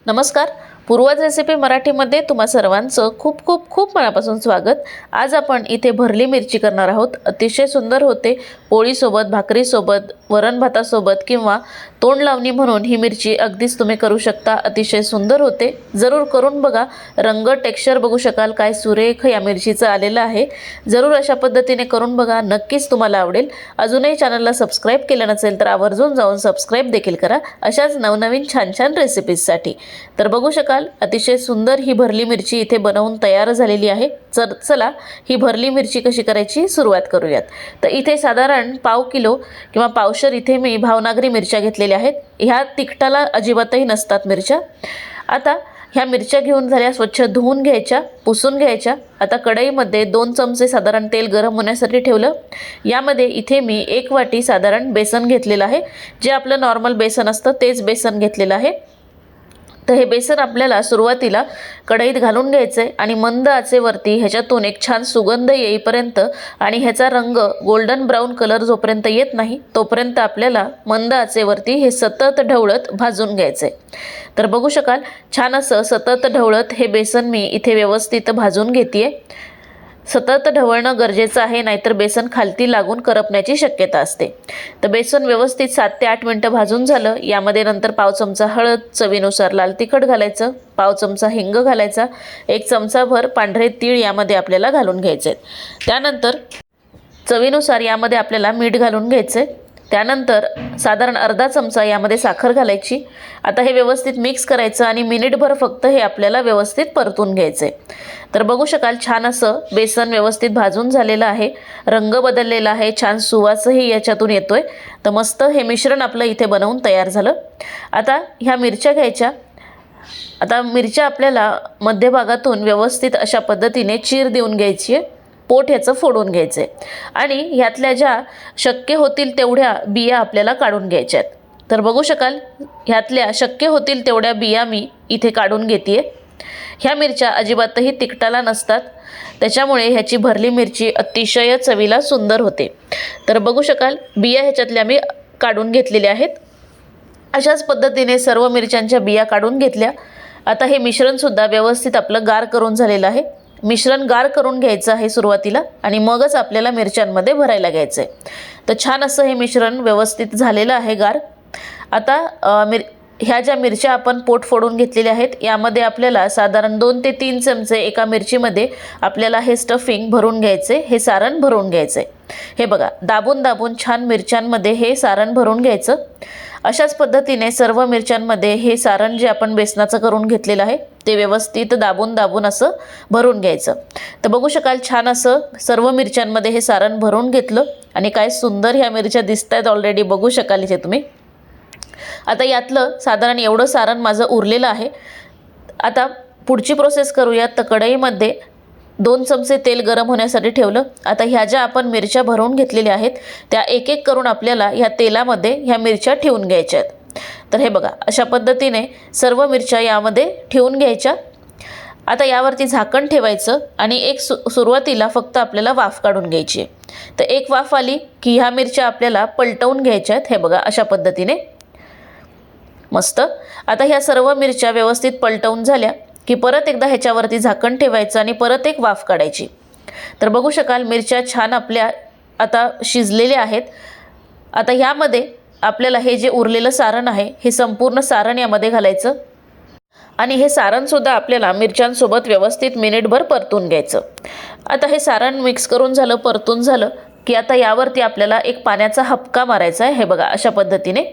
नमस्कार, पूर्वज रेसिपी मराठीमध्ये तुम्हा सर्वांचं खूप खूप खूप मनापासून स्वागत। आज आपण इथे भरली मिरची करणार आहोत। अतिशय सुंदर होते। पोळीसोबत, भाकरीसोबत, वरण भातासोबत किंवा तोंड लावणी म्हणून ही मिरची अगदीच तुम्ही करू शकता। अतिशय सुंदर होते, जरूर करून बघा। रंग, टेक्स्चर बघू शकाल काय सुरेख या मिरचीचं आलेलं आहे। जरूर अशा पद्धतीने करून बघा, नक्कीच तुम्हाला आवडेल। अजूनही चॅनलला सबस्क्राइब केलं नसेल तर आवर्जून जाऊन सबस्क्राइब देखील करा अशाच नवनवीन छान छान रेसिपीजसाठी। तर बघू शकाल अतिशय सुंदर ही भरली मिरची इथे बनवून तयार झालेली आहे। चला ही भरली मिरची कशी करायची सुरुवात करूयात। तर इथे साधारण पाव किलो किंवा पावशर इथे मी भावनागरी मिरच्या घेतलेल्या आहेत। ह्या तिखटाला अजिबातही नसतात मिरच्या। आता ह्या मिरच्या घेऊन झाल्या, स्वच्छ धुवून घ्यायच्या, पुसून घ्यायच्या। आता कढईमध्ये 2 चमचे साधारण तेल गरम होण्यासाठी ठेवलं। यामध्ये इथे मी 1 वाटी साधारण बेसन घेतलेलं आहे। जे आपलं नॉर्मल बेसन असतं तेच बेसन घेतलेलं आहे। तर हे बेसन आपल्याला सुरुवातीला कढईत घालून घ्यायचं आहे आणि मंद आचेवरती ह्याच्यातून एक छान सुगंध येईपर्यंत आणि ह्याचा रंग गोल्डन ब्राऊन कलर जोपर्यंत येत नाही तोपर्यंत आपल्याला मंद आचेवरती हे सतत ढवळत भाजून घ्यायचं आहे। तर बघू शकाल छान असं सतत ढवळत हे बेसन मी इथे व्यवस्थित भाजून घेतेय। सतत ढवळणं गरजेचं आहे, नाहीतर बेसन खालती लागून करपण्याची शक्यता असते। तर बेसन व्यवस्थित 7 ते 8 मिनिटं भाजून झालं। यामध्ये नंतर पाव चमचा हळद, चवीनुसार लाल तिखट घालायचं, पाव चमचा हिंग घालायचा, 1 चमचाभर पांढरे तीळ यामध्ये आपल्याला घालून घ्यायचे। त्यानंतर चवीनुसार यामध्ये आपल्याला मीठ घालून घ्यायचे। त्यानंतर साधारण अर्धा चमचा यामध्ये साखर घालायची। आता हे व्यवस्थित मिक्स करायचं आणि मिनिटभर फक्त हे आपल्याला व्यवस्थित परतून घ्यायचे। तर बघू शकाल छान असं बेसन व्यवस्थित भाजून झालेलं आहे, रंग बदललेला आहे, छान सुवासही याच्यातून येतोय। तर मस्त हे मिश्रण आपलं इथे बनवून तयार झालं। आता ह्या मिरच्या घ्यायच्या। आता मिरच्या आपल्याला मध्यभागातून व्यवस्थित अशा पद्धतीने चीर देऊन घ्यायची आहे। पोट ह्याचं फोडून घ्यायचं आहे आणि ह्यातल्या ज्या शक्य होतील तेवढ्या बिया आपल्याला काढून घ्यायच्या आहेत। तर बघू शकाल ह्यातल्या शक्य होतील तेवढ्या बिया मी इथे काढून घेते। ह्या मिरच्या अजिबातही तिखटाला नसतात, त्याच्यामुळे ह्याची भरली मिरची अतिशय चवीला सुंदर होते। तर बघू शकाल बिया ह्याच्यातल्या मी काढून घेतलेल्या आहेत। अशाच पद्धतीने सर्व मिरच्यांच्या बिया काढून घेतल्या। आता हे मिश्रणसुद्धा व्यवस्थित आपलं गार करून झालेलं आहे। मिश्रण गार करून घ्यायचं आहे सुरुवातीला आणि मगच आपल्याला मिरच्यांमध्ये भरायला घ्यायचं आहे। तर छान असं हे मिश्रण व्यवस्थित झालेलं आहे गार। आता ह्या ज्या मिरच्या आपण पोट फोडून घेतलेल्या आहेत यामध्ये आपल्याला साधारण 2 ते 3 चमचे एका मिरचीमध्ये आपल्याला हे स्टफिंग भरून घ्यायचे, हे सारण भरून घ्यायचे। हे बघा दाबून दाबून छान मिरच्यांमध्ये हे सारण भरून घ्यायचं। अशाच पद्धतीने सर्व मिरच्यांमध्ये हे सारण जे आपण बेसनाचं करून घेतलेलं आहे ते व्यवस्थित दाबून दाबून असं भरून घ्यायचं। तर बघू शकाल छान असं सर्व मिरच्यांमध्ये हे सारण भरून घेतलं आणि काय सुंदर ह्या मिरच्या दिसतायत ऑलरेडी, बघू शकाल इथे तुम्ही। आता यातलं साधारण एवढं सारण माझं उरलेलं आहे। आता पुढची प्रोसेस करूयात। तर कढईमध्ये 2 चमचे तेल गरम होण्यासाठी ठेवलं। आता ह्या ज्या आपण मिरच्या भरून घेतलेल्या आहेत त्या एक एक करून आपल्याला ह्या तेलामध्ये ह्या मिरच्या ठेवून घ्यायच्या आहेत। तर हे बघा अशा पद्धतीने सर्व मिरच्या यामध्ये ठेवून घ्यायच्या। आता यावरती झाकण ठेवायचं आणि एक सुरुवातीला फक्त आपल्याला वाफ काढून घ्यायची आहे। तर एक वाफ आली की ह्या मिरच्या आपल्याला पलटवून घ्यायच्या आहेत। हे बघा अशा पद्धतीने मस्त। आता ह्या सर्व मिरच्या व्यवस्थित पलटवून झाल्या की परत एकदा ह्याच्यावरती झाकण ठेवायचं आणि परत एक वाफ काढायची। तर बघू शकाल मिरच्या छान आपल्या आता शिजलेल्या आहेत। आता ह्यामध्ये आपल्याला हे जे उरलेलं सारण आहे हे संपूर्ण सारण यामध्ये घालायचं आणि हे सारणसुद्धा आपल्याला मिरच्यांसोबत व्यवस्थित मिनिटभर परतून घ्यायचं। आता हे सारण मिक्स करून झालं, परतून झालं की आता यावरती आपल्याला एक पाण्याचा हपका मारायचा आहे। हे बघा अशा पद्धतीने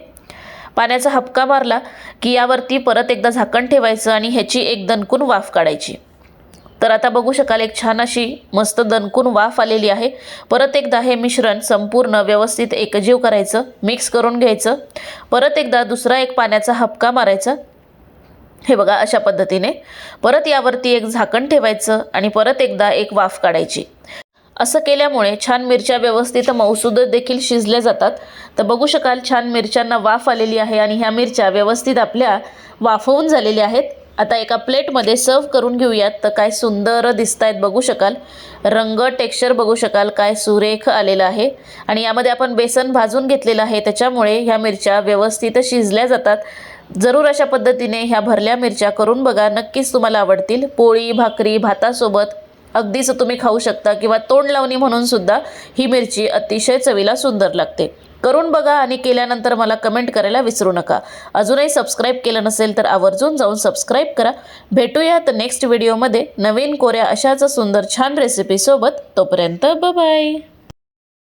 पाण्याचा हपका मारला की यावरती परत एकदा झाकण ठेवायचं आणि ह्याची एक दणकून वाफ काढायची। तर आता बघू शकाल एक छान अशी मस्त दणकून वाफ आलेली आहे। परत एकदा हे मिश्रण संपूर्ण व्यवस्थित एकजीव करायचं, मिक्स करून घ्यायचं। परत एकदा दुसरा एक पाण्याचा हपका मारायचा। हे बघा अशा पद्धतीने परत यावरती एक झाकण ठेवायचं आणि परत एकदा एक वाफ काढायची। असं केल्यामुळे छान मिरच्या व्यवस्थित मऊसूद देखील शिजल्या जातात। तर बघू शकाल छान मिरच्यांना वाफ आलेली आहे आणि ह्या मिरच्या व्यवस्थित आपल्या वाफवून झालेल्या आहेत। आता एका प्लेटमध्ये सर्व करून घेऊयात। तर काय सुंदर दिसतायत बघू शकाल, रंग, टेक्स्चर बघू शकाल काय सुरेख आलेलं आहे आणि यामध्ये आपण बेसन भाजून घेतलेलं आहे त्याच्यामुळे ह्या मिरच्या व्यवस्थित शिजल्या जातात। जरूर अशा पद्धतीने ह्या भरल्या मिरच्या करून बघा, नक्कीच तुम्हाला आवडतील. पोळी भाकरी भातासोबत अगदीच तुम्ही खाऊ शकता किंवा तोंड लावणी म्हणून सुद्धा ही मिरची अतिशय चवीला सुंदर लागते. करून बघा आणि केल्यानंतर मला कमेंट करायला विसरू नका. अजूनही सबस्क्राईब केलं नसेल तर आवर्जून जाऊन सबस्क्राईब करा. भेटूयात नेक्स्ट व्हिडिओमध्ये नवीन कोऱ्या अशाच सुंदर छान रेसिपीसोबत. तोपर्यंत बाय.